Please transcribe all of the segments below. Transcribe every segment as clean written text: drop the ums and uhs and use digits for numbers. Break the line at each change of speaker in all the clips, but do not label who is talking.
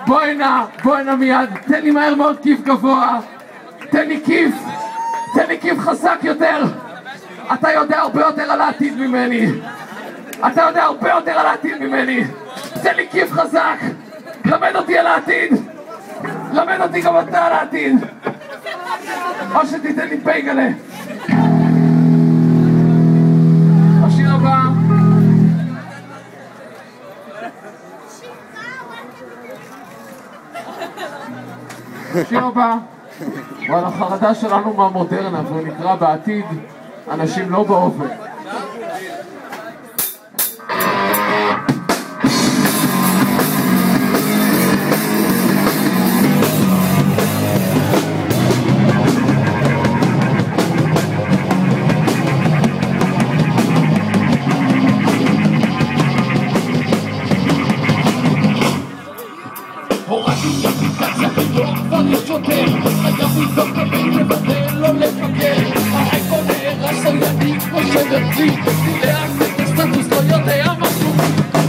בואי נא מיד, תן לי מהר מאוד כיף גבוה, תן לי כיף חזק יותר. אתה יודע הרבה יותר על העתיד ממני, תן לי כיף חזק, למד אותי על העתיד, למד אותי גם אתה על העתיד, או שתיתן לי פייגלה. השיר הבא הוא על החרדה שלנו מהמודרנה, והוא נקרא בעתיד אנשים לא בהווה.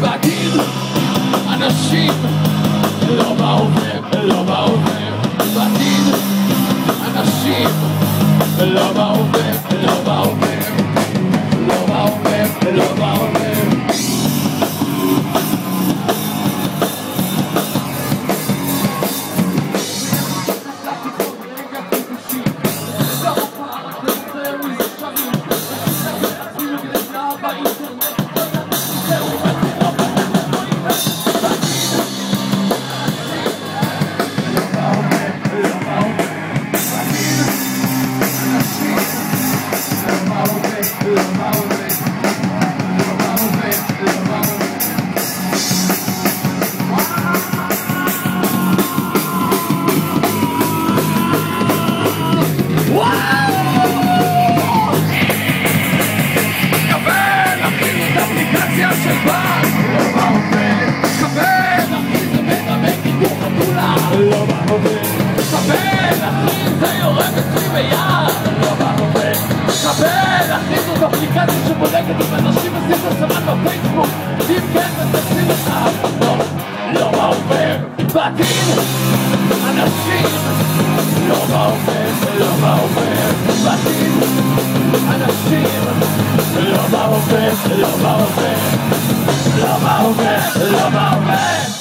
בעתיד אנשים לא בהווה, בעתיד אנשים לא בהווה, אפליקציה שבודקת אם אנשים עושים את הסמן בפייסבוק, אם כן מתקשים לך, לא בהווה, בעתיד אנשים לא בהווה, בעתיד אנשים לא בהווה, לא בהווה.